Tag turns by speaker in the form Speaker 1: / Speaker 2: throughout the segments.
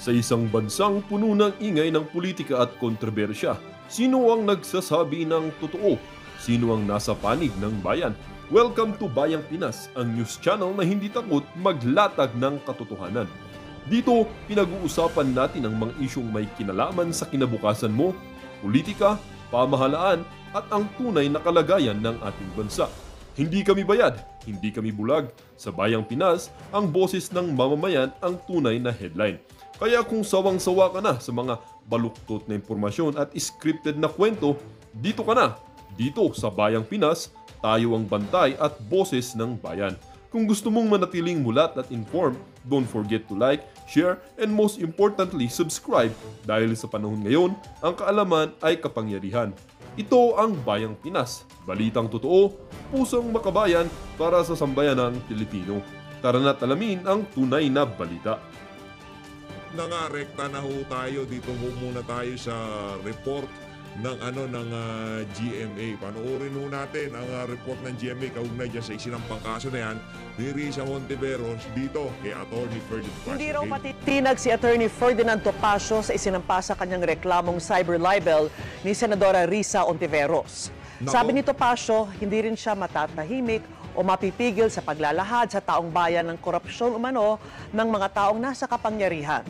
Speaker 1: Sa isang bansang puno ng ingay ng politika at kontrobersya, sino ang nagsasabi ng totoo? Sino ang nasa panig ng bayan? Welcome to Bayang Pinas, ang news channel na hindi takot maglatag ng katotohanan. Dito, pinag-uusapan natin ang mga isyong may kinalaman sa kinabukasan mo, politika, pamahalaan, at ang tunay na kalagayan ng ating bansa. Hindi kami bayad, hindi kami bulag. Sa Bayang Pinas, ang boses ng mamamayan ang tunay na headline. Kaya kung sawang-sawa ka na sa mga baluktot na impormasyon at scripted na kwento, dito ka na. Dito sa Bayang Pinas, tayo ang bantay at boses ng bayan. Kung gusto mong manatiling mulat at informed, don't forget to like, share, and most importantly, subscribe dahil sa panahon ngayon, ang kaalaman ay kapangyarihan. Ito ang Bayang Pinas, balitang totoo, pusong makabayan para sa sambayanang Pilipino. Tara na't alamin ang tunay na balita.
Speaker 2: Nangarekta na ho tayo. Dito ho muna tayo sa report ng GMA. Panoorin ho natin ang report ng GMA kaugnay dyan sa isinampang kaso na yan ni Risa Hontiveros dito kay Atty. Ferdinand Topacio.
Speaker 3: Hindi raw matitinag si Atty. Ferdinand Topacio sa isinampa sa kanyang reklamong cyber libel ni Senadora Risa Hontiveros. Sabi ni Topacio, hindi rin siya matatahimik o mapipigil sa paglalahad sa taong bayan ng korupsyon umano ng mga taong nasa kapangyarihan.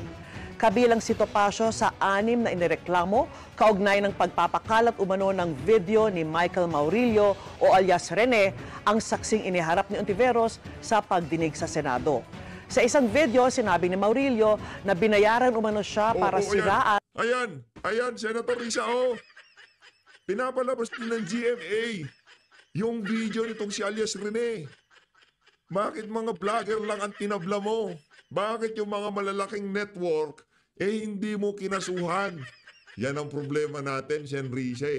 Speaker 3: Kabilang si Topacio sa 6 na inireklamo kaugnay ng pagpapakalat umano ng video ni Michael Maurilio o alias Rene, ang saksing iniharap ni Hontiveros sa pagdinig sa Senado. Sa isang video, sinabi ni Maurilio na binayaran umano siya para siraan.
Speaker 2: Ayan, Senator Risa, pinapalabas din ng GMA yung video nitong si alias Rene. Bakit mga vlogger lang ang tinabla mo? Bakit yung mga malalaking network hindi mo kinasuhan? Yan ang problema natin, Sen Risa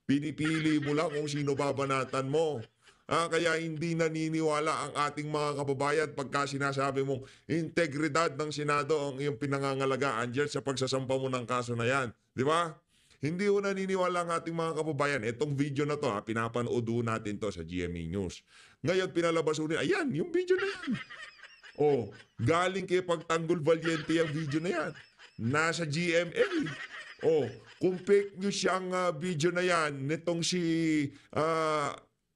Speaker 2: Pinipili mo lang kung sino babanatan mo. Kaya hindi naniniwala ang ating mga kababayan pagka sinasabi mong integridad ng Senado ang iyong pinangangalagaan dyan sa pagsasampa mo ng kaso na yan. Di ba? Hindi ko naniniwala ang ating mga kababayan. Itong video na to, pinapanood natin to sa GMA News. Ngayon, pinalabas ulit. Ayan, yung video na yan. Galing kay Pagtanggol Valiente yung video na yan. Nasa GMA. Kung fake news siyang video na yan, nitong si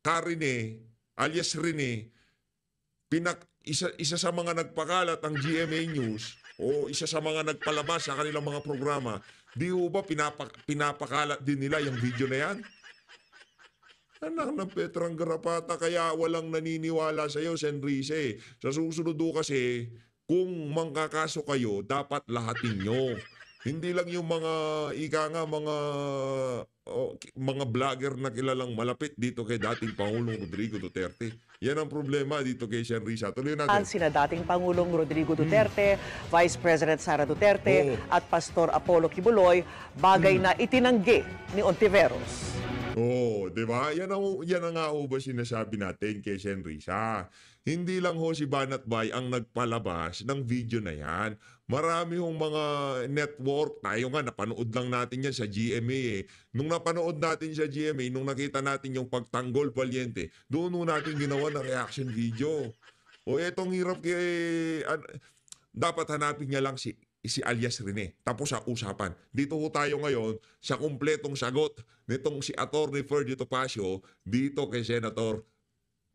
Speaker 2: Karine, alias Rene, isa sa mga nagpakalat ang GMA News, isa sa mga nagpalabas sa kanilang mga programa, di ba pinapakalat din nila yung video na yan? Anak ng Petrang Garapata, kaya walang naniniwala sa iyo, Sen Risa Sa susunod kasi, kung mangkakaso kayo, dapat lahatin nyo. Hindi lang yung mga vlogger na kilalang malapit dito kay dating Pangulong Rodrigo Duterte. Yan ang problema dito kay Sen Risa. Tuloy natin.
Speaker 3: Sina dating Pangulong Rodrigo Duterte, Vice President Sara Duterte, at Pastor Apollo Kibuloy, bagay na itinanggi ni Hontiveros.
Speaker 2: Di ba? Yan ang nga ba sinasabi natin kay Sen Risa. Hindi lang si Banat Bay ang nagpalabas ng video na yan. Marami hong mga network. Tayo nga, napanood lang natin yan sa GMA Nung napanood natin sa GMA, nung nakita natin yung Pagtanggol Valiente, doon natin ginawa na reaction video. Etong hirap dapat hanapin niya lang si alias Rene. Tapos sa usapan. Dito tayo ngayon sa kumpletong sagot nitong si Atty. Ferdinand Topacio dito kay Senator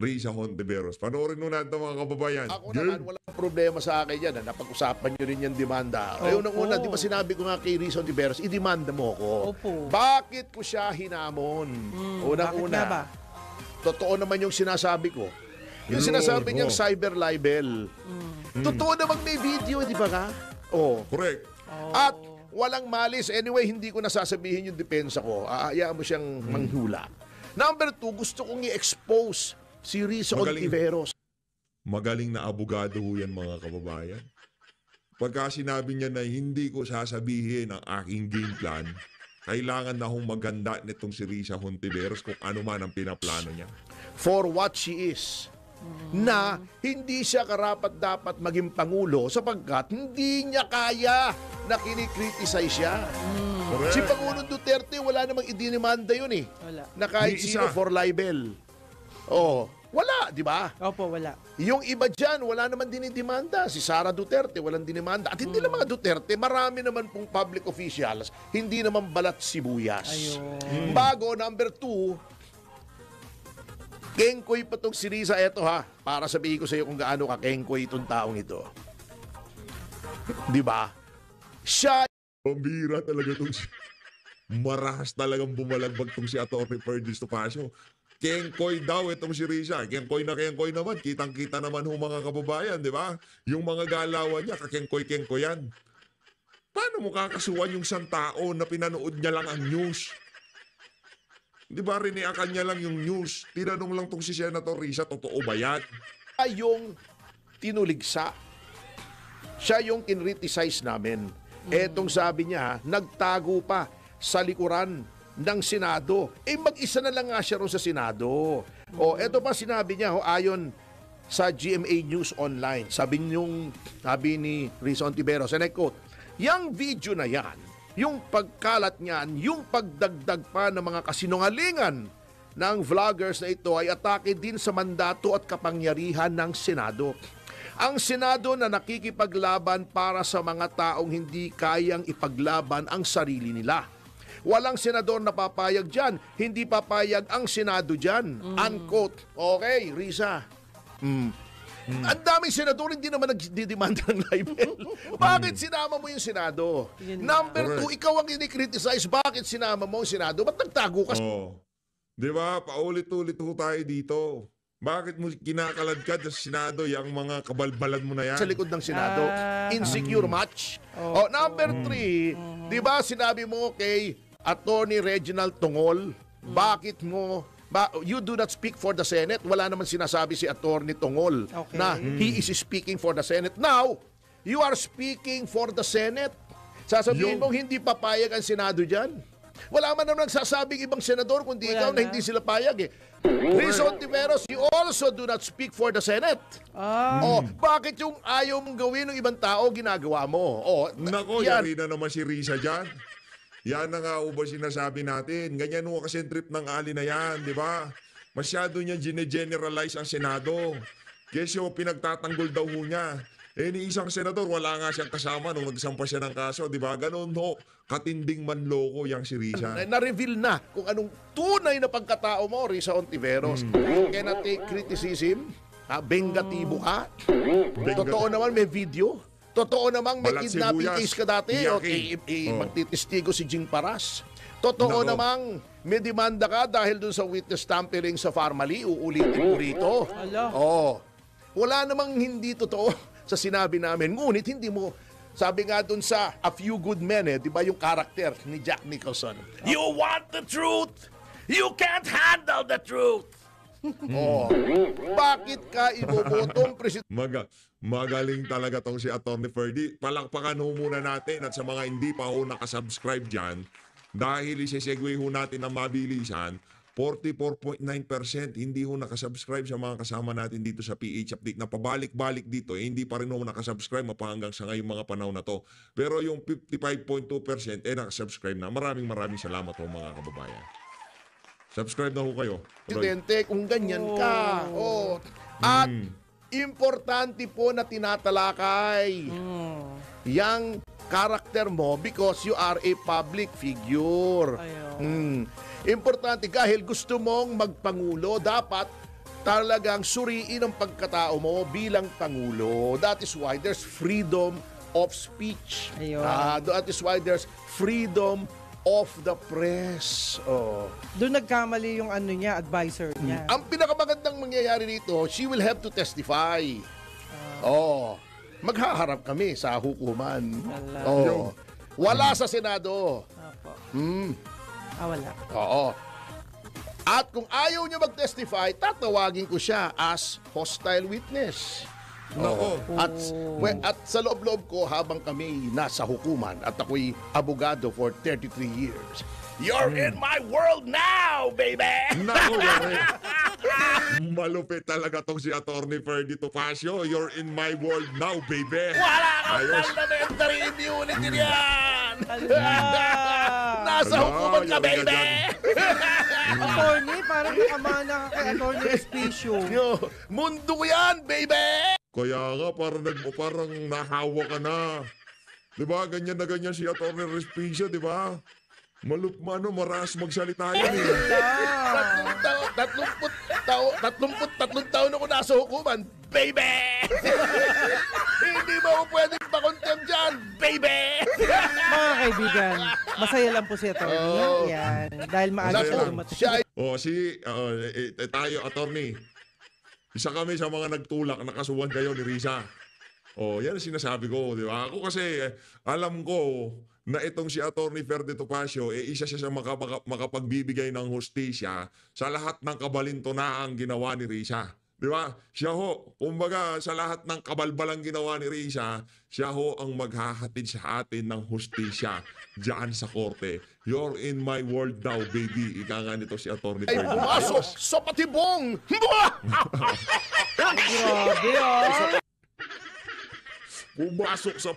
Speaker 2: Risa Hontiveros. Panoorin mo natin mga kababayan.
Speaker 4: Ako naman, walang problema sa akin yan. Napag-usapan nyo rin yung demanda. Unang-una, di ba sinabi ko nga kay Risa Hontiveros, idemanda mo ko. Bakit ko siya hinamon? Unang-una, totoo naman yung sinasabi ko. Yung sinasabi niyang cyber libel. Totoo naman may video, di ba ka?
Speaker 2: Correct.
Speaker 4: At walang malis. Anyway, hindi ko nasasabihin yung depensa ko. Aayaan mo siyang manghula. Number 2, gusto kong i-expose si Risa Hontiveros.
Speaker 2: Magaling na abogado yan mga kababayan. Pagka sinabi niya na hindi ko sasabihin ang aking game plan, kailangan na hong maganda nitong si Risa Hontiveros kung ano man ang pinaplano niya.
Speaker 4: For what she is. Na hindi siya karapat-dapat maging Pangulo sapagkat hindi niya kaya na kinikriticize siya. Si Pangulong Duterte, wala namang idinimanda yun
Speaker 3: Wala.
Speaker 4: na kahit sino for libel. Wala, di ba?
Speaker 5: Opo, wala.
Speaker 4: Yung iba dyan, wala naman dinidemanda. Si Sara Duterte, walang dinimanda. At hindi lang mga Duterte, marami naman pong public officials, hindi naman balat sibuyas.
Speaker 5: Ayun.
Speaker 4: Bago, number 2, kengkoy pa tong si Risa. Eto ha, para sabihin ko sa iyo kung gaano ka-kengkoy itong taong ito. Di ba? Siya
Speaker 2: Pambira talaga itong marahas talagang bumalagbag itong si Atty. Ferdy Topacio. Kengkoy daw itong si Risa. Kengkoy naman. Kitang-kita naman ho mga kababayan, di ba? Yung mga galawan niya, kakengkoy-kengkoy yan. Paano mo kakasuhan yung isang tao na pinanood niya lang ang news? Di ba riniakan niya lang yung news? Tinanong lang tong si Senator Risa, totoo ba yan?
Speaker 4: yung tinuligsa. Siya yung kinriticize namin. Etong sabi niya, nagtago pa sa likuran ng Senado. Mag-isa na lang nga siya ron sa Senado. Eto pa sinabi niya, ayon sa GMA News Online. Sabi ni Risa Ontiveros, and I quote, "Yang video na yan, yung pagkalat niyan, yung pagdagdag pa ng mga kasinungalingan ng vloggers na ito ay atake din sa mandato at kapangyarihan ng Senado. Ang Senado na nakikipaglaban para sa mga taong hindi kayang ipaglaban ang sarili nila. Walang senador na papayag dyan. Hindi papayag ang Senado dyan." Unquote. Okay, Risa. Ang daming senador hindi naman nagdidemanda ng libel. Bakit sinama mo yung Senado? Number 2, ikaw ang ini-criticize. Bakit sinama mo yung Senado? Ba't nagtago ka?
Speaker 2: Di ba? Paulit-ulit ho tayo dito. Bakit mo kinakaladkad sa Senado yung mga kabalbalan mo na yan?
Speaker 4: Sa likod ng Senado. Insecure match. Number 3, di ba sinabi mo kay Attorney Reginald Tongol, bakit mo you do not speak for the Senate? Wala naman sinasabi si Attorney Tongol na he is speaking for the Senate. Now, you are speaking for the Senate. Sasabihin mo hindi papayag ang Senado dyan. Wala man naman nagsasabing ibang senador kundi ikaw na hindi sila payag eh. Risa Ontiveros, you also do not speak for the Senate. Bakit yung ayaw mong gawin ng ibang tao, ginagawa mo?
Speaker 2: Nako, yari na naman si Risa dyan. Yan na nga ba sinasabi natin. Ganyan ho kasi trip ng ali na yan, di ba? Masyado niya gine-generalize ang Senado. Kesyo pinagtatanggol daw ho niya. Ni isang senador, wala nga siyang kasama nung nagsampa siya ng kaso, di ba? Ganon ho, katinding manloko yang si Risa.
Speaker 4: Na-reveal na kung anong tunay na pagkatao mo, Risa Ontiveros. You cannot take criticism. Bengatibo ka. Totoo naman may video. Totoo namang may kidnapping case ka dati. Magtitistigo si Jing Paras. Totoo namang may demanda ka dahil dun sa witness tampering sa Farmally. Uulitin mo rito. Wala namang hindi totoo sa sinabi namin. Ngunit hindi mo, sabi nga dun sa A Few Good Men, di ba yung karakter ni Jack Nicholson? You want the truth? You can't handle the truth. Bakit ka ibobotong presidente?
Speaker 2: Magaling talaga tong si Atty. Ferdy. Palakpakan ho muna natin at sa mga hindi pa ho nakasubscribe dyan, dahil isi-segue ho natin ang mabilisan, 44.9% hindi ho nakasubscribe sa mga kasama natin dito sa PH Update na pabalik-balik dito. Hindi pa rin ho nakasubscribe hanggang sa ngayong mga panahon na to. Pero yung 55.2% nakasubscribe na. Maraming salamat ho mga kababayan. Subscribe na ho kayo.
Speaker 4: Presidente, kung ganyan ka. At importante po na tinatalakay yang karakter mo because you are a public figure. Importante dahil gusto mong magpangulo, dapat talagang suriin ang pagkatao mo bilang pangulo. That is why there's freedom of speech. That is why there's freedom of the press.
Speaker 5: Doon nagkamali yung advisor niya.
Speaker 4: Ang pinakamagandang mangyayari dito, she will have to testify. Maghaharap kami sa hukuman. Wala sa Senado.
Speaker 5: Wala.
Speaker 4: At kung ayaw niya mag-testify, tatawagin ko siya as hostile witness. At sa loob-loob ko habang kami nasa hukuman at ako'y abogado for 33 years. You're in my world now, baby!
Speaker 2: Naku, malupit talaga tong si Atty. Ferdy Topacio. You're in my world now, baby!
Speaker 4: Wala kang parliamentary immunity niyan! Nasa hukuman ka, baby!
Speaker 5: Attorney, parang nakamana ka kay Attorney Espicio.
Speaker 4: Yo, mundo ko yan, baby!
Speaker 2: Kaya nga, parang nahawa ka na. Di ba? Ganyan na ganyan si Atty. Respicio, di ba? Maras magsalita yan eh.
Speaker 4: 33 taon ako nasa hukuman, baby! Hindi mo ako pwedeng pa-contempt dyan, baby!
Speaker 5: Mga kaibigan, masaya lang po si Attorney. Yan. Dahil maaga siya dumating.
Speaker 2: Tayo, attorney. Isa kami sa mga nagtulak, nakasuhan kayo ni Risa. Yan ang sinasabi ko, di ba? Ako kasi, alam ko na itong si Atty. Ferde Topacio, isa siya sa makapagbibigay ng hustisya sa lahat ng kabalintunaang ginawa ni Risa. Di ba? Siya ho, kumbaga sa lahat ng kabalbalang ginawa ni Risa, siya ho ang maghahatid sa atin ng hustisya diyan sa korte. You're in my world now, baby. Ika nga nito si Atty.
Speaker 4: Ay,
Speaker 2: Ferde
Speaker 4: pumasok
Speaker 2: Topacio.
Speaker 4: sa patibong!
Speaker 5: Grabe,
Speaker 2: Pumasok sa...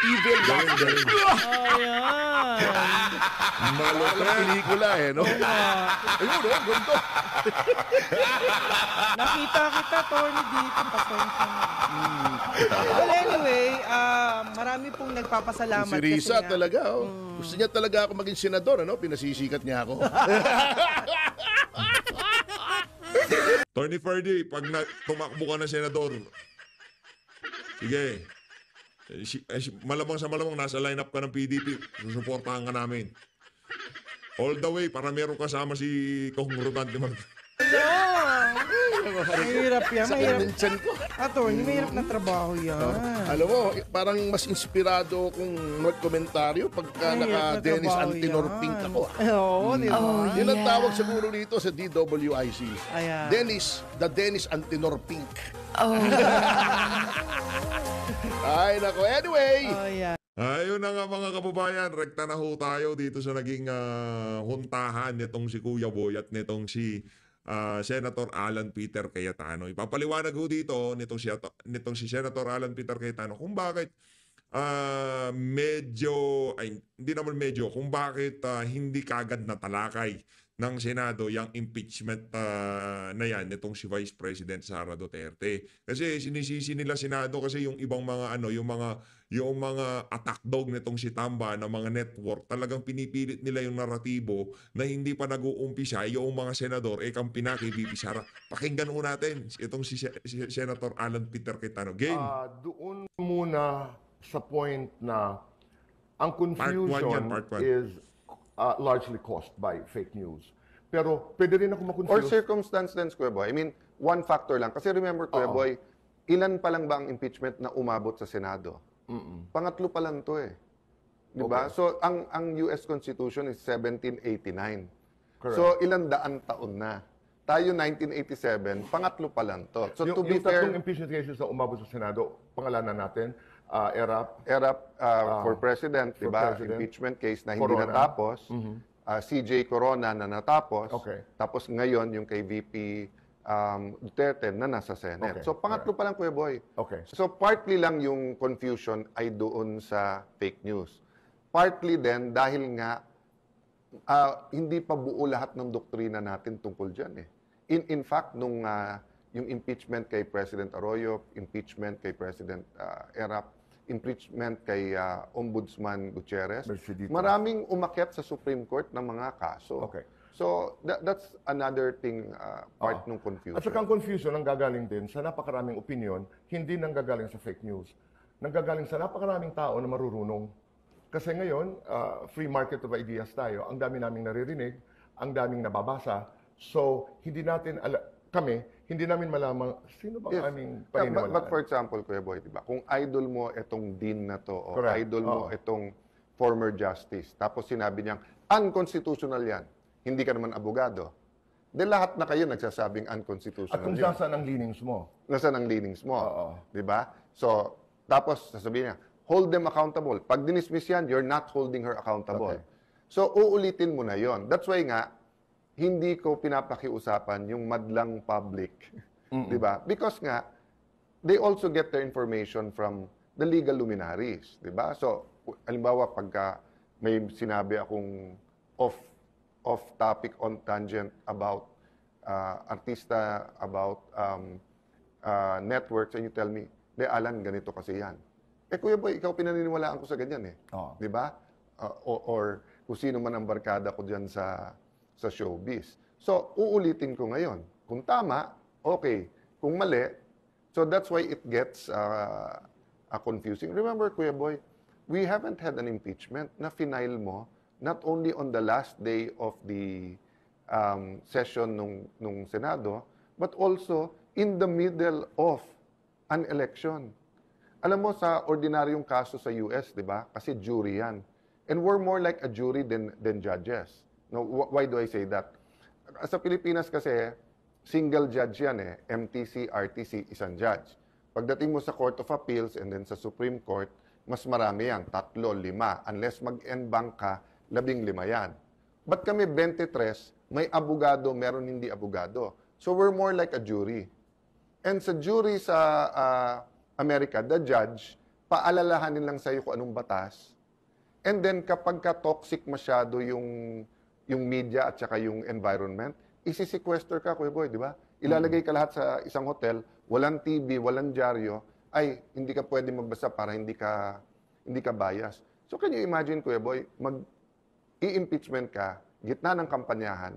Speaker 4: Evil
Speaker 2: Galing.
Speaker 5: Ayan.
Speaker 4: Walang pelikula no? Ayun, ganito.
Speaker 5: Nakita kita, Attorney, dito. Pasensya na. Well, anyway, marami pong nagpapasalamat.
Speaker 4: Si Risa
Speaker 5: kasi nga,
Speaker 4: talaga, Gusto niya talaga ako maging senador, Pinasisikat niya ako.
Speaker 2: Atty. Ferde, pag tumakbo ka na senador, sige, malamang sa malamang nasa lineup ka ng PDP, susuportahan ka namin. All the way, para meron kasama si Kong Rodante Martin.
Speaker 5: mahirap yan. Mahirap.
Speaker 4: Minsan ko.
Speaker 5: Attorney, mahirap na trabaho yan.
Speaker 4: Alam mo, parang mas inspirado kung magkomentaryo pagka
Speaker 5: Mahirap na
Speaker 4: naka-Dennis
Speaker 5: trabaho
Speaker 4: Antinor
Speaker 5: yan.
Speaker 4: Pink ako.
Speaker 5: Oo, di ba?
Speaker 4: Yun ang tawag siguro dito sa DWIC.
Speaker 5: Ayan.
Speaker 4: The Dennis Antinor Pink. Ay, nako. Anyway.
Speaker 5: Ayan.
Speaker 2: Ayun na nga mga kababayan, rekta na ho tayo dito sa naging huntahan nitong si Kuya Boy at nitong si Senator Alan Peter Cayetano. Ipapaliwanag ho dito nitong si Senator Alan Peter Cayetano kung bakit kung bakit hindi kagad natalakay ng Senado yung impeachment na yan nitong si Vice President Sara Duterte. Kasi sinisisi nila Senado kasi yung ibang mga yung mga attack dog nitong si Tamba na mga network, talagang pinipilit nila yung naratibo na hindi pa nag-uumpisa yung mga senador kampina kay VP Sara. Pakinggan ho natin itong si Senator Alan Peter Cayetano. Game.
Speaker 6: Doon muna sa point na ang confusion
Speaker 2: Part one.
Speaker 6: is largely caused by fake news. Pero pwede rin ako
Speaker 7: Or
Speaker 6: makonfuse.
Speaker 7: circumstance din, Kuya Boy. I mean, one factor lang. Kasi remember, Kuya Boy, ilan pa lang ba ang impeachment na umabot sa Senado? Pangatlo pa lang to eh. Di ba?
Speaker 6: Okay.
Speaker 7: So, ang US Constitution is 1789.
Speaker 6: Correct.
Speaker 7: So, ilang daan taon na. Tayo 1987, pangatlo pa lang to. So, to be
Speaker 6: yung tatlong
Speaker 7: fair,
Speaker 6: impeachment cases na umabot sa Senado, pangalanan natin, ERAP,
Speaker 7: for President, di
Speaker 6: for
Speaker 7: ba?
Speaker 6: President.
Speaker 7: Impeachment case na hindi
Speaker 6: Corona.
Speaker 7: natapos. CJ Corona na natapos.
Speaker 6: Okay.
Speaker 7: Tapos ngayon, yung kay VP Duterte na nasa Senate.
Speaker 6: Okay.
Speaker 7: So, pangatlo pa lang, Kuya Boy.
Speaker 6: Okay.
Speaker 7: So, partly lang yung confusion ay doon sa fake news. Partly din dahil nga hindi pa buo lahat ng doktrina natin tungkol dyan eh. In fact, nung yung impeachment kay President Arroyo, impeachment kay President Erap, impeachment kay Ombudsman Gutierrez,
Speaker 6: Mercedita.
Speaker 7: maraming umakyat sa Supreme Court ng mga kaso.
Speaker 6: Okay.
Speaker 7: So, that's another thing, part ng confusion.
Speaker 6: At saka ang confusion ang gagaling din sa napakaraming opinion, hindi nanggagaling sa fake news. Nanggagaling sa napakaraming tao na marurunong. Kasi ngayon, free market of ideas tayo, ang dami naming naririnig, ang daming nababasa. So, hindi namin malamang sino bang aming paniniwalaan.
Speaker 7: But for example, Kuya Boy, diba, kung idol mo itong dean na to, o
Speaker 6: Correct.
Speaker 7: idol mo itong former justice, tapos sinabi niyang, unconstitutional yan, hindi ka naman abogado, de lahat na kayo nagsasabing unconstitutional
Speaker 6: At kung
Speaker 7: yun.
Speaker 6: saan ang leanings mo.
Speaker 7: Nasaan ang leanings mo?
Speaker 6: Oo.
Speaker 7: Di ba? So, tapos sasabihin niya, hold them accountable. Pag dinismiss yan, you're not holding her accountable.
Speaker 6: Okay.
Speaker 7: So, uulitin mo na yon. That's why nga, hindi ko pinapakiusapan yung madlang public. Di ba? Because nga, they also get their information from the legal luminaries. Di ba? So, halimbawa, pagka may sinabi akong off topic on tangent about artista, about networks, and you tell me, de Alan, ganito kasi yan. Kuya Boy, ikaw pinaniniwalaan ko sa ganyan eh. Di ba? Or kung sino man ang barkada ko dyan sa showbiz. So, uulitin ko ngayon. Kung tama, okay. Kung mali, so that's why it gets confusing. Remember, Kuya Boy, we haven't had an impeachment na final mo not only on the last day of the session nung Senado, but also in the middle of an election. Alam mo, sa ordinaryong kaso sa US, di ba? Kasi jury yan. And we're more like a jury than judges. No, why do I say that? Sa Pilipinas kasi, single judge yan eh. MTC, RTC, isang judge. Pagdating mo sa Court of Appeals and then sa Supreme Court, mas marami yan, 3, 5. Unless mag-en bank ka, 15 yan. But kami 23, may abogado, meron hindi abogado. So we're more like a jury. And sa jury sa Amerika, the judge, paalalahanin lang sa'yo kung anong batas. And then kapag ka-toxic masyado yung media at saka yung environment, isi-sequester ka, Kuya Boy, di ba? Ilalagay ka lahat sa isang hotel, walang TV, walang dyaryo, ay hindi ka pwede magbasa para hindi ka bias. So can you imagine, Kuya Boy, i-impeachment ka, gitna ng kampanyahan.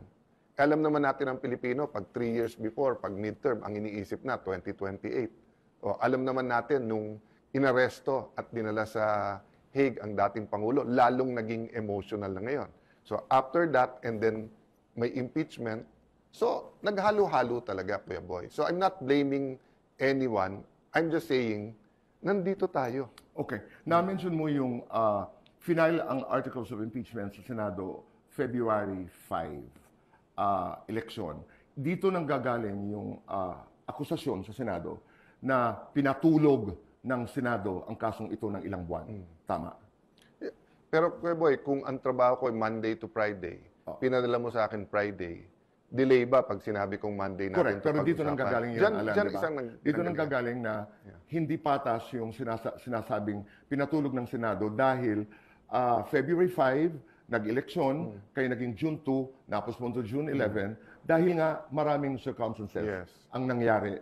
Speaker 7: Alam naman natin ang Pilipino, pag 3 years before, pag midterm, ang iniisip na, 2028. O, alam naman natin, nung inaresto at dinala sa Hague ang dating Pangulo, lalong naging emotional na ngayon. So, after that, and then may impeachment, so, naghalo-halo talaga, Kuya Boy. So, I'm not blaming anyone. I'm just saying, nandito tayo.
Speaker 6: Okay. Na-mention mo yung final ang articles of impeachment sa Senado February 5 election. Dito nang gagaling yung akusasyon sa Senado na pinatulog ng Senado ang kasong ito ng ilang buwan. Tama.
Speaker 7: Pero, Kuya Boy, kung ang trabaho ko ay Monday to Friday, pinadala mo sa akin Friday, delay ba pag sinabi kong Monday natin?
Speaker 6: Correct. Pero dito nang gagaling yun, Alan, diba? Dito nang gagaling na hindi patas yung sinasabing pinatulog ng Senado dahil February 5, nag-eleksyon, kayo naging June 2, napos mo to June 11, dahil nga maraming circumstances ang nangyari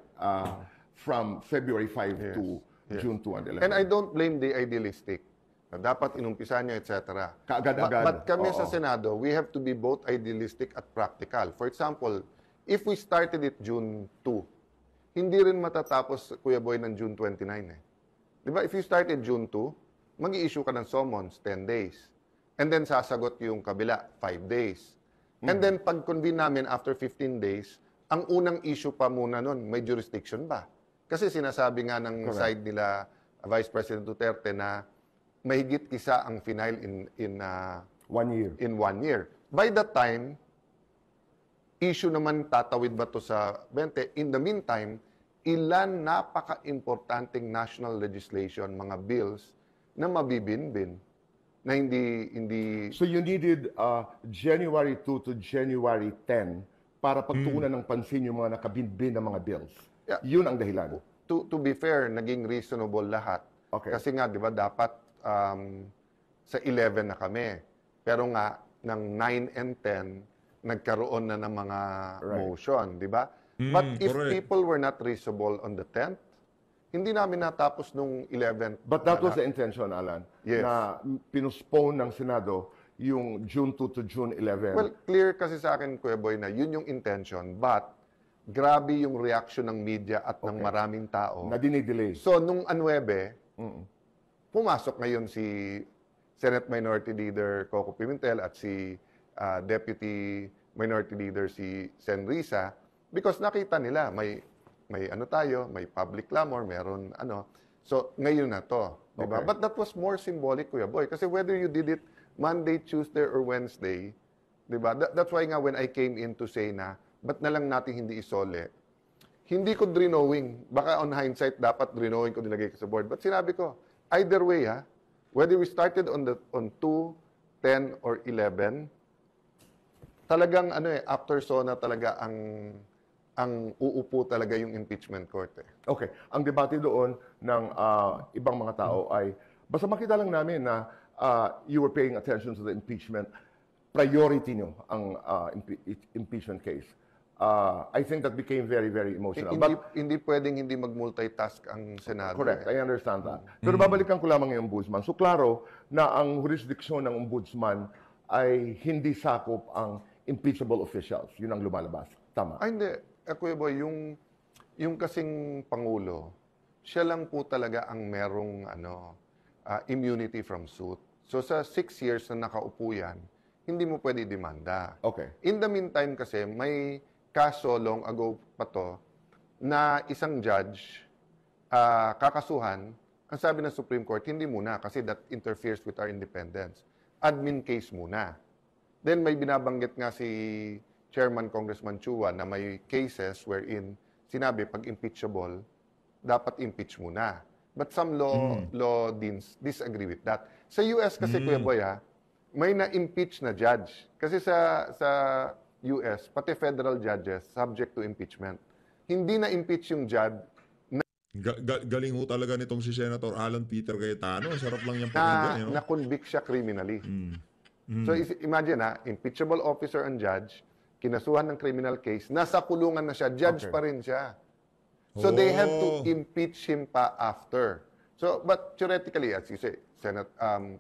Speaker 6: from February 5 to June 2 and 11.
Speaker 7: And I don't blame the idealistic. Dapat inumpisan niya, etc.
Speaker 6: Kaagad-agad.
Speaker 7: But kami sa Senado, we have to be both idealistic at practical. For example, if we started it June 2, hindi rin matatapos, Kuya Boy, ng June 29 eh. Di ba? If you started June 2, mag-i-issue ka ng summons, 10 days. And then sasagot yung kabila, 5 days. And then pag-convene namin after 15 days, ang unang issue pa muna nun, may jurisdiction ba? Kasi sinasabi nga ng side nila, Vice President Duterte, na mahigit isa ang final in
Speaker 6: 1 year.
Speaker 7: In 1 year. By that time, issue naman tatawid ba to sa 20? In the meantime, ilan napaka-importanting national legislation, mga bills, na mabibinbin, na hindi...
Speaker 6: So you needed January 2 to January 10 para pagtuunan ng pansin yung mga nakabinbin na mga bills.
Speaker 7: Yeah.
Speaker 6: Yun ang dahilan.
Speaker 7: To be fair, naging reasonable lahat.
Speaker 6: Okay.
Speaker 7: Kasi nga, di ba, dapat sa 11 na kami. Pero nga, ng 9 and 10, nagkaroon na ng mga motion, di ba? But if people were not reasonable on the 10th, hindi namin natapos nung 11th.
Speaker 6: But that was the intention, Alan,
Speaker 7: Yes.
Speaker 6: na pinuspone ng Senado yung June 2 to June 11.
Speaker 7: Well, clear kasi sa akin, Kuya Boy, na yun yung intention. But, grabe yung reaction ng media at ng maraming tao.
Speaker 6: Na dinidelay.
Speaker 7: So, nung 9, pumasok ngayon si Senate Minority Leader Coco Pimentel at si Deputy Minority Leader si Sen Risa because nakita nila may may public clamor, meron So, ngayon na to. Diba?
Speaker 6: Okay.
Speaker 7: But that was more symbolic, Kuya Boy. Kasi whether you did it Monday, Tuesday, or Wednesday, diba? That's why nga when I came in to say na, ba't na lang natin hindi isole? Hindi ko drenowing. Baka on hindsight, dapat drenowing ko nilagay ko sa board. But sinabi ko, either way, whether we started on 2, 10, or 11, talagang after SONA talaga ang uupo talaga yung impeachment court.
Speaker 6: Okay. Ang debate doon ng ibang mga tao ay, basta makita lang namin na you were paying attention to the impeachment. priority nyo ang impeachment case. I think that became very, very emotional.
Speaker 7: Hindi pwedeng hindi mag-multitask ang Senado.
Speaker 6: Correct, I understand that. Pero babalikan ko lamang yung ombudsman. So klaro na ang jurisdiksyon ng ombudsman ay hindi sakop ang impeachable officials. Yun ang lumalabas. Tama.
Speaker 7: Ay, hindi. Kuya Boy, yung kasing Pangulo, siya lang po talaga ang merong immunity from suit. So sa 6 years na nakaupo yan, hindi mo pwede demanda.
Speaker 6: Okay.
Speaker 7: In the meantime kasi, may kaso long ago pa to na isang judge kakasuhan. Ang sabi ng Supreme Court, hindi muna kasi that interferes with our independence. Admin case muna. Then may binabanggit nga si Chairman Congressman Chua na may cases wherein sinabi pag impeachable, dapat impeach muna. But some law deans disagree with that. Sa US kasi, Kuya Boy, may na-impeach na judge. Kasi sa US, pati federal judges, subject to impeachment. Hindi na-impeach yung judge
Speaker 2: Galing ho talaga nitong si Senator Alan Peter Cayetano. Sarap lang niyang pakinggan.
Speaker 7: na-convict siya criminally. So imagine impeachable officer and judge, kinasuhan ng criminal case, nasa kulungan na siya, judge pa rin siya. So they have to impeach him pa after. So, but theoretically, as you say,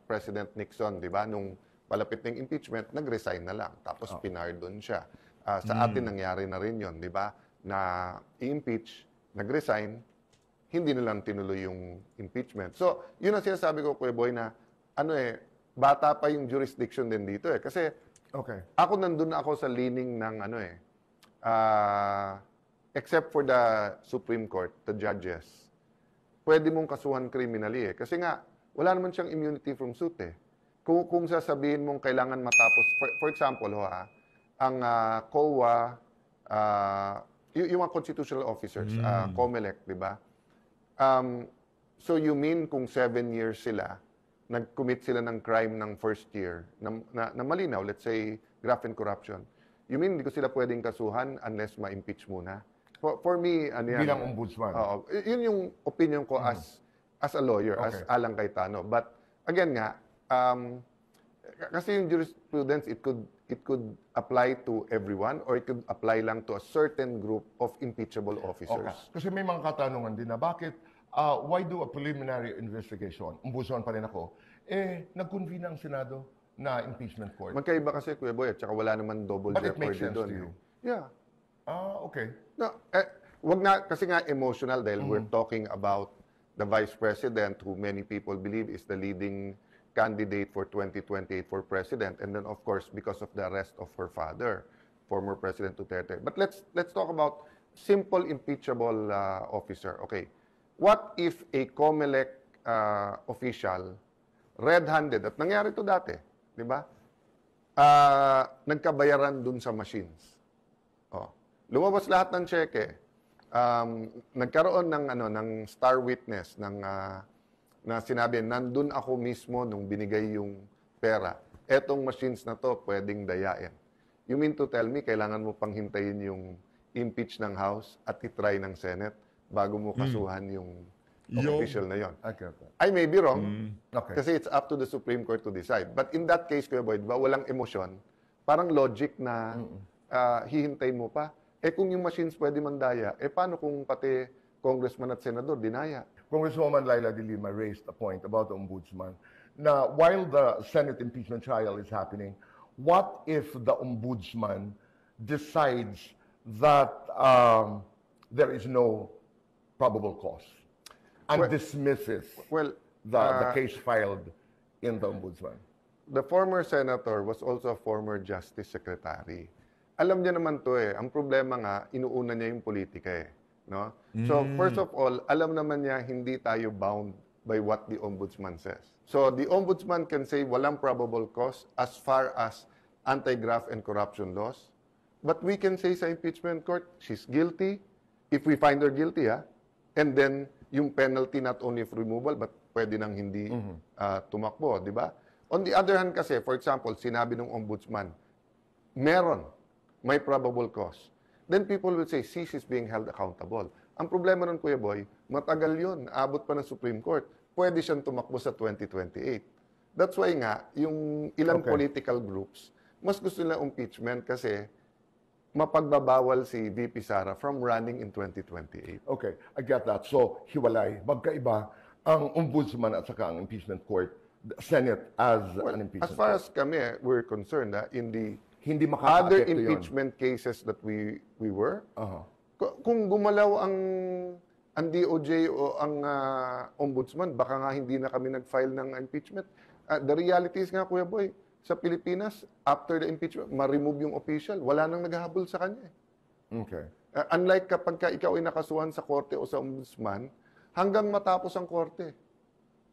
Speaker 7: President Nixon, di ba, nung palapit ng impeachment, nag-resign na lang. Tapos pinardon siya. Sa atin nangyari na rin yon, di ba? Na i-impeach, nag-resign, hindi na lang tinuloy yung impeachment. So, yun ang sinasabi ko, Kuya Boy, na bata pa yung jurisdiction din dito Kasi ako nandun na ako sa leaning ng except for the Supreme Court, the judges, pwede mong kasuhan criminally Kasi nga, wala naman siyang immunity from suit Kung sasabihin mong kailangan matapos, for example, ang COA, yung mga constitutional officers, COMELEC, di ba? So you mean kung 7 years sila, nag-commit sila ng crime ng first year, na malinaw, let's say, graft and corruption, you mean hindi ko sila pwedeng kasuhan unless ma-impeach muna? For me,
Speaker 6: bilang ombudsman.
Speaker 7: Yun yung opinion ko as a lawyer, as Alan Cayetano. But again nga, kasi yung jurisprudence, it could apply to everyone or it could apply lang to a certain group of impeachable officers.
Speaker 6: Kasi may mga katanungan din na bakit why do a preliminary investigation? Ombudsman pa rin ako. Nag-convene ang Senado na impeachment court.
Speaker 7: Magkaiba kasi, Kuya Boy, at saka wala naman double
Speaker 6: But it
Speaker 7: jeopardy
Speaker 6: makes sense
Speaker 7: doon.
Speaker 6: to you.
Speaker 7: Yeah.
Speaker 6: Okay.
Speaker 7: No, wag na, kasi nga emotional dahil we're talking about the Vice President who many people believe is the leading candidate for 2028 for President. And then, of course, because of the arrest of her father, former President Duterte. But let's talk about simple impeachable officer. Okay. What if a COMELEC official, red-handed, at nangyari to dati, di ba? Nagkabayaran dun sa machines. Lumabas lahat ng cheque. Nagkaroon ng star witness na sinabi, nandun ako mismo nung binigay yung pera. Etong machines na to, pwedeng dayain. You mean to tell me, kailangan mo pang hintayin yung impeach ng House at itry ng Senate bago mo kasuhan yung official na yon. I may be wrong, kasi it's up to the Supreme Court to decide. But in that case, Kuya Boy, diba, walang emosyon, parang logic na hihintayin mo pa. Kung yung machines pwede mandaya, paano kung pati congressman at senador dinaya?
Speaker 6: Congresswoman Laila de Lima raised a point about the ombudsman. Now, while the Senate impeachment trial is happening, what if the ombudsman decides that there is no probable cause and dismisses the case filed in the ombudsman?
Speaker 7: The former senator was also a former justice secretary. Alam niya naman to Ang problema nga, inuuna niya yung politika no? So, first of all, alam naman niya hindi tayo bound by what the ombudsman says. So, the ombudsman can say walang probable cause as far as anti-graft and corruption laws. But we can say sa impeachment court, she's guilty. If we find her guilty, and then yung penalty not only of removal, but pwede nang hindi tumakbo, di ba? On the other hand kasi, for example, sinabi ng ombudsman, may probable cause. Then people will say, she's being held accountable. Ang problema nun, Kuya Boy, matagal yun. Abot pa ng Supreme Court. Pwede siyang tumakbo sa 2028. That's why nga, yung ilang political groups, mas gusto nila impeachment kasi mapagbabawal si VP Sara from running in 2028.
Speaker 6: Okay, I get that. So, hiwalay. Magkaiba ang ombudsman at saka ang impeachment court, the Senate as an impeachment
Speaker 7: As far
Speaker 6: court.
Speaker 7: as kami, we're concerned, in the
Speaker 6: Hindi
Speaker 7: other
Speaker 6: makakaapekto yun.
Speaker 7: impeachment cases that we were,
Speaker 6: Aha.
Speaker 7: kung gumalaw ang DOJ o ang ombudsman, baka nga hindi na kami nag-file ng impeachment. The reality is nga, Kuya Boy, sa Pilipinas, after the impeachment, ma-remove yung official. Wala nang naghahabol sa kanya.
Speaker 6: Okay.
Speaker 7: Unlike kapag ikaw ay nakasuhan sa korte o sa ombudsman, hanggang matapos ang korte.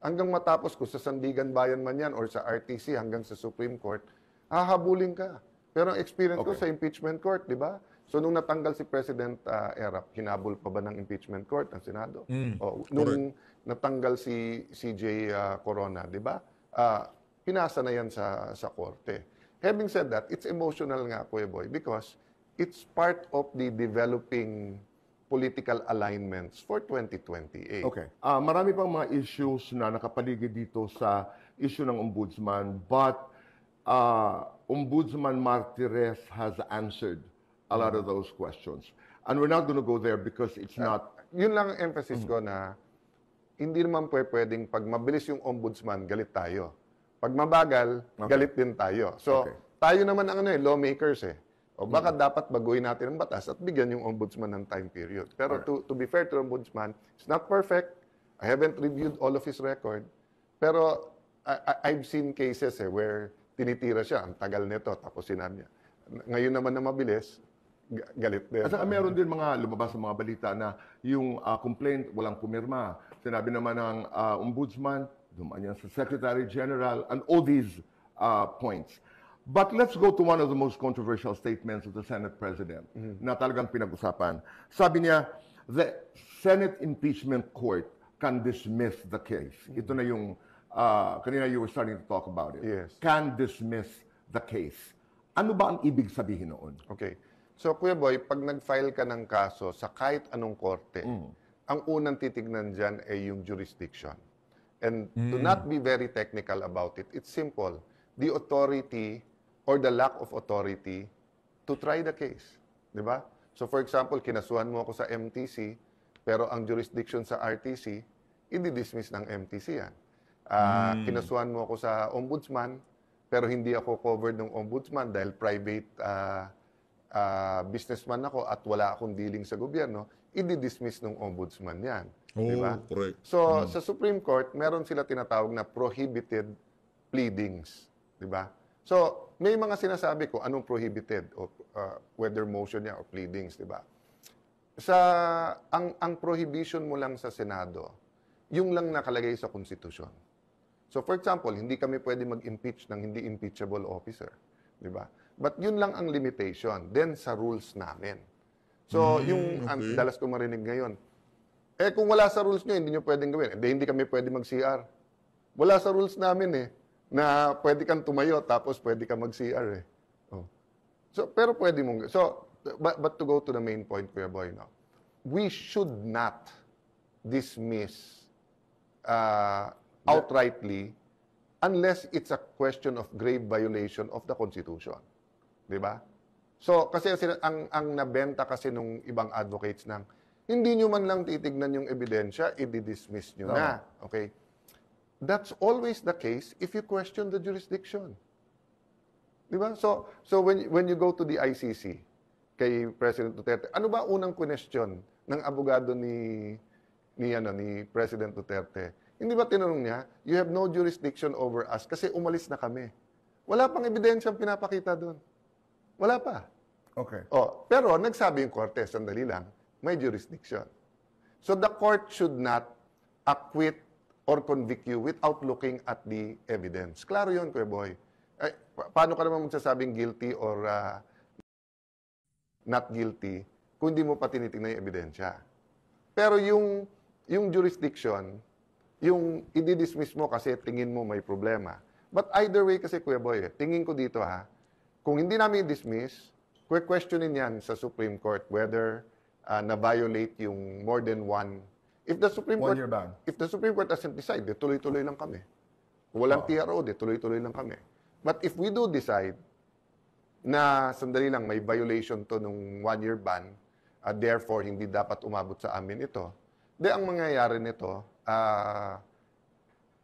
Speaker 7: Hanggang matapos kung sa Sandigan Bayan man yan or sa RTC hanggang sa Supreme Court, hahabulin ka. Pero ang experience ko sa impeachment court, di ba? So nung natanggal si President Erap, hinabol pa ba ng impeachment court ng Senado? O, nung natanggal si CJ Corona, di ba? Pinasa na yan sa korte. Having said that, it's emotional nga, Kuya Boy, because it's part of the developing political alignments for 2028.
Speaker 6: Okay. Marami pang mga issues na nakapaligid dito sa issue ng ombudsman, but Ombudsman Martires has answered a lot of those questions. And we're not going to go there because it's not...
Speaker 7: Yun lang ang emphasis ko na hindi naman pwedeng pag mabilis yung ombudsman, galit tayo. Pag mabagal, galit din tayo. So, tayo naman ang lawmakers eh. O baka dapat baguhin natin ang batas at bigyan yung ombudsman ng time period. Pero to be fair to ombudsman, it's not perfect. I haven't reviewed all of his record. Pero I've seen cases where tinitira siya, ang tagal nito, tapos sinabi niya. Ngayon naman na mabilis, galit din.
Speaker 6: At saka meron din mga lumabas sa mga balita na yung complaint walang pumirma. Sinabi naman ng ombudsman, dumaan yan sa Secretary General, and all these points. But let's go to one of the most controversial statements of the Senate President na talagang pinag-usapan. Sabi niya, the Senate Impeachment Court can dismiss the case. Ito na yung, kanina you were starting to talk about it.
Speaker 7: Yes.
Speaker 6: Can dismiss the case. Ano ba ang ibig sabihin noon?
Speaker 7: Okay. So, Kuya Boy, pag nag-file ka ng kaso sa kahit anong korte, ang unang titignan dyan ay yung jurisdiction. And to not be very technical about it, it's simple. The authority or the lack of authority to try the case. Di ba? So for example, kinasuhan mo ako sa MTC, pero ang jurisdiction sa RTC, i-dismiss ng MTC yan. Kinasuhan mo ako sa ombudsman, pero hindi ako covered ng ombudsman dahil private businessman ako at wala akong dealing sa gobyerno, i-dismiss ng ombudsman yan. Di ba?
Speaker 2: Correct.
Speaker 7: So, sa Supreme Court, meron sila tinatawag na prohibited pleadings. Di ba? So, may mga sinasabi ko, anong prohibited, o whether motion niya or pleadings, di ba? Ang prohibition mo lang sa Senado, yung lang nakalagay sa Constitution. So, for example, hindi kami pwede mag-impeach ng hindi impeachable officer. Di ba? But yun lang ang limitation. Then, sa rules namin. So, ang dalas ko marinig ngayon, kung wala sa rules nyo, hindi nyo pwedeng gawin. Hindi kami pwede mag-CR. Wala sa rules namin na pwede kang tumayo tapos pwede kang mag-CR So, pero pwede mong... So, but to go to the main point, Kuya Boy, we should not dismiss outrightly unless it's a question of grave violation of the Constitution. Di ba? So, kasi ang nabenta kasi nung ibang advocates ng hindi nyo man lang titignan yung ebidensya, i-dismiss nyo na. Okay? That's always the case if you question the jurisdiction. Di ba? So when you go to the ICC, kay President Duterte, ano ba unang question ng abogado ni President Duterte? Hindi ba tinanong niya, you have no jurisdiction over us kasi umalis na kami. Wala pang ebidensyang pinapakita doon. Wala pa.
Speaker 6: Okay.
Speaker 7: Pero nagsabi yung korte, sandali lang, may jurisdiction. So the court should not acquit or convict you without looking at the evidence. Klaro yun, Kuya Boy. Paano ka naman magsasabing guilty or not guilty kung hindi mo pa tinitingnan yung ebidensya? Pero yung jurisdiction, yung i-dismiss mo kasi tingin mo may problema. But either way kasi, Kuya Boy, tingin ko dito kung hindi namin i-dismiss, questionin yan sa Supreme Court whether na-violate yung more than one. If the Supreme Court,
Speaker 6: One-year ban.
Speaker 7: If the Supreme Court doesn't decide, tuloy-tuloy lang kami. Kung walang TRO, tuloy-tuloy lang kami. But if we do decide, na sandali lang, may violation to nung 1-year ban, therefore, hindi dapat umabot sa amin ito. Ang mangyayari nito,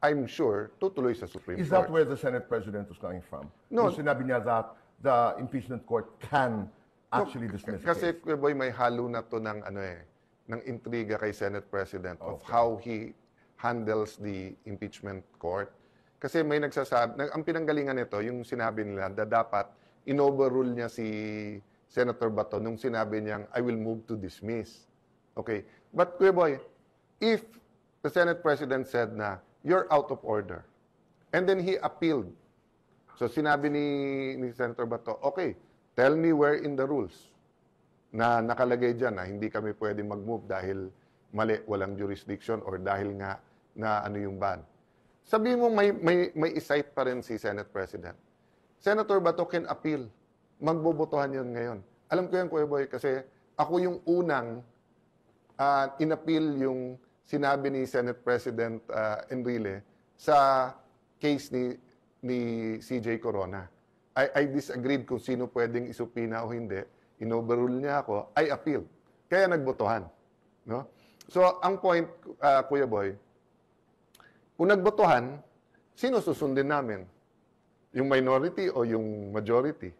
Speaker 7: I'm sure, tutuloy sa Supreme
Speaker 6: Is
Speaker 7: Court.
Speaker 6: that where the Senate President was coming from?
Speaker 7: No.
Speaker 6: Yung sinabi niya that the impeachment court can actually dismiss the
Speaker 7: Kasi,
Speaker 6: case.
Speaker 7: Kuya Boy, may halo na to ng, ng intriga kay Senate President of how he handles the impeachment court. Kasi may nagsasabi, ang pinanggalingan nito, yung sinabi nila na dapat in-overrule niya si Senator Bato nung sinabi niyang, I will move to dismiss. Okay. But, Kuya Boy, if the Senate President said na, you're out of order, and then he appealed. So, sinabi ni Senator Bato, okay, tell me where in the rules na nakalagay dyan na hindi kami pwede mag-move dahil mali, walang jurisdiction or dahil nga na ano yung ban. Sabi mo may cite pa rin si Senate President. Senator Bato can appeal. Magbobotohan yun ngayon. Alam ko yan, Kuya Boy, kasi ako yung unang in-appeal yung sinabi ni Senate President Enrile sa case ni CJ Corona. I disagreed kung sino pwedeng isupina o hindi. In-overrule niya ako, I appealed. Kaya nagbotohan. No? So, ang point, Kuya Boy, kung nagbotohan, sino susundin namin? Yung minority o yung majority?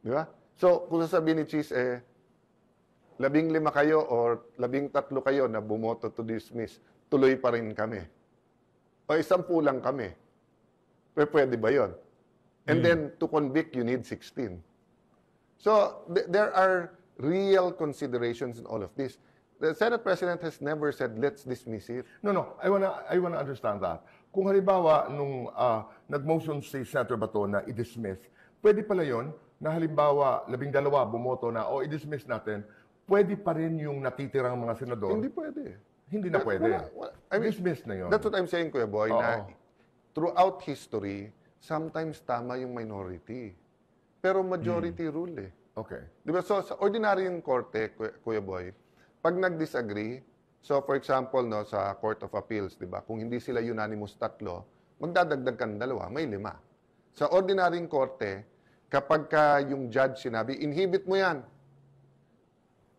Speaker 7: Di ba? So, kung sasabihin ni Cheese, 15 kayo or 13 kayo na bumoto to dismiss, tuloy pa rin kami. O 10 lang kami. Pwede ba yon? And then, to convict, you need 16. So, there are real considerations in all of this. The Senate President has never said, let's dismiss it.
Speaker 6: No. I wanna understand that. Kung halimbawa, nung nag-motion si Senator Bato na i-dismiss, pwede pala yon na halimbawa, 12 bumoto na, o i-dismiss natin, pwede pa rin yung natitirang mga senador.
Speaker 7: Hindi pwede.
Speaker 6: Hindi na pwede.
Speaker 7: I mean,
Speaker 6: dismiss na yun.
Speaker 7: That's what I'm saying, Kuya Boy,
Speaker 6: Oo.
Speaker 7: na throughout history, sometimes tama yung minority. Pero majority rule eh.
Speaker 6: Okay.
Speaker 7: Di ba? So, sa ordinaryong korte, Kuya Boy, pag nag-disagree, so for example, no, sa Court of Appeals, di ba, kung hindi sila unanimous 3, magdadagdag ka ng 2, may 5. Sa ordinaryong korte, kapag yung judge sinabi, inhibit mo yan,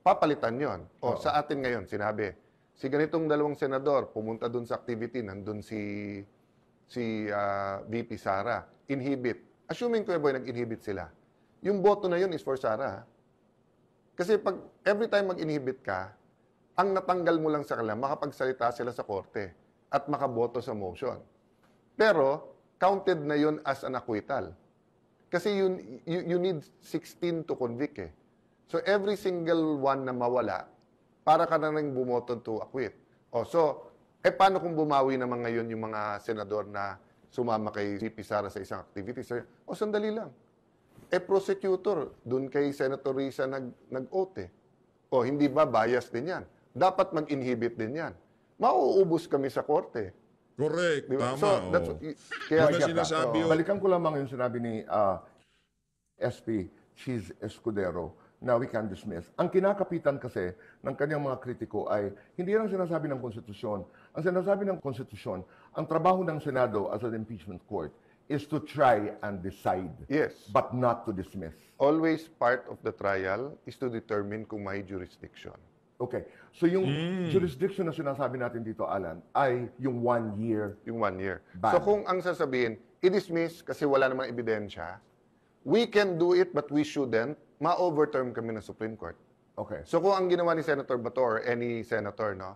Speaker 7: papalitan yon. O, sa atin ngayon, sinabi, si ganitong 2 senador, pumunta dun sa activity, nandun si VP Sara, inhibit. Assuming, Kuya Boy, nag-inhibit sila. Yung boto na yun is for Sara. Kasi pag every time mag-inhibit ka, ang natanggal mo lang sa kanila, makapagsalita sila sa korte at makaboto sa motion. Pero, counted na yun as an acquittal. Kasi you need 16 to convict eh. So, every single one na mawala, para ka na rin bumoto to acquit. O, so, paano kung bumawi naman ngayon yung mga senador na sumama kay VP Sara sa isang activity? O, sandali lang. Prosecutor, dun kay Senator Risa nag-oath eh. O, hindi ba bias din yan? Dapat mag-inhibit din yan. Mauubos kami sa korte.
Speaker 2: Correct,
Speaker 7: Diba?
Speaker 2: tama.
Speaker 7: So, that's, kaya,
Speaker 2: Yun ang sinasabi,
Speaker 6: Balikan ko lamang yung sinabi ni SP Cheese Escudero na we can dismiss. Ang kinakapitan kasi ng kanyang mga kritiko ay hindi lang sinasabi ng konstitusyon. Ang sinasabi ng konstitusyon, ang trabaho ng Senado as an impeachment court is to try and decide,
Speaker 7: yes.
Speaker 6: but not to dismiss.
Speaker 7: Always part of the trial is to determine kung may jurisdiction.
Speaker 6: Okay. So yung jurisdiction na sinasabi natin dito, Alan, ay yung 1 year.
Speaker 7: Yung 1 year.
Speaker 6: Ban.
Speaker 7: So kung ang sasabihin, i-dismiss kasi wala namang ebidensya, we can do it but we shouldn't, ma-overturn kami ng Supreme Court.
Speaker 6: Okay.
Speaker 7: So kung ang ginawa ni Senator Bato or any senator, no,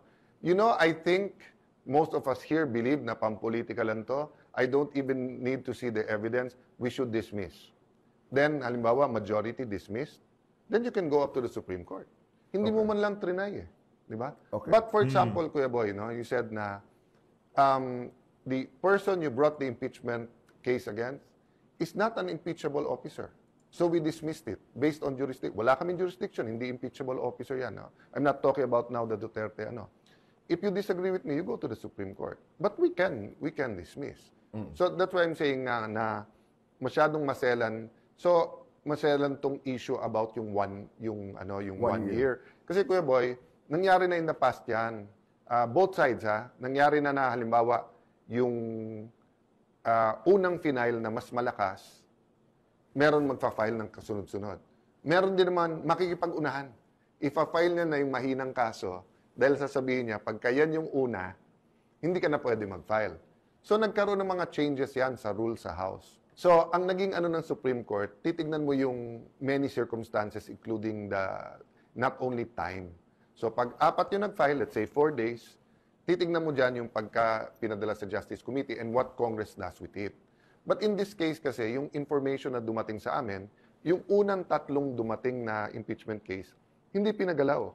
Speaker 7: I think most of us here believe na pampolitika lang to. I don't even need to see the evidence. We should dismiss. Then, halimbawa, majority dismissed. Then you can go up to the Supreme Court. Hindi mo man lang trinay eh. Di ba?
Speaker 6: Okay.
Speaker 7: But for example, Kuya Boy, no, you said na the person you brought the impeachment case against is not an impeachable officer. So we dismissed it based on jurisdiction. Wala kaming jurisdiction, hindi impeachable officer yan. No? I'm not talking about now the Duterte. If you disagree with me, you go to the Supreme Court. But we can dismiss. So that's why I'm saying na masyadong maselan. So maselan tong issue about yung one year. Kasi Kuya Boy, nangyari na in the past yan. Both sides nangyari na halimbawa yung unang final na mas malakas meron magfa-file ng kasunod-sunod. Meron din naman makikipag-unahan. Ifa-file niya na yung mahinang kaso dahil sasabihin niya, pagka yan yung una, hindi ka na pwede mag-file. So nagkaroon ng mga changes yan sa rules sa House. So ang naging ano ng Supreme Court, titignan mo yung many circumstances including not only time. So pag 4 yung nag-file, let's say 4 days, titignan mo dyan yung pagka pinadala sa Justice Committee and what Congress does with it. But in this case kasi, yung information na dumating sa amin, yung unang 3 dumating na impeachment case, hindi pinagalaw.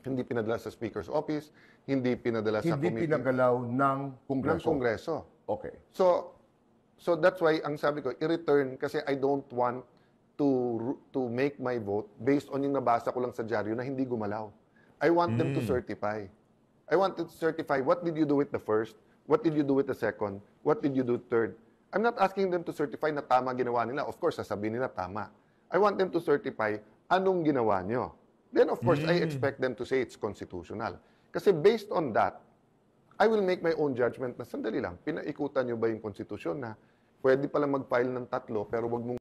Speaker 7: Hindi pinadala sa Speaker's Office, hindi pinadala sa
Speaker 6: Hindi
Speaker 7: committee.
Speaker 6: pinagalaw ng Kongreso.
Speaker 7: Ng Kongreso.
Speaker 6: Okay.
Speaker 7: So that's why ang sabi ko, i-return kasi I don't want to make my vote based on yung nabasa ko lang sa dyaryo na hindi gumalaw. I want them to certify. I want them to certify what did you do with the first, what did you do with the second, what did you do third. I'm not asking them to certify na tama ginawa nila. Of course, sasabihin nila tama. I want them to certify anong ginawa nyo. Then of course, I expect them to say it's constitutional. Kasi based on that, I will make my own judgment na sandali lang, pinaikutan nyo ba yung konstitusyon na pwede pala mag-file ng 3 pero wag mong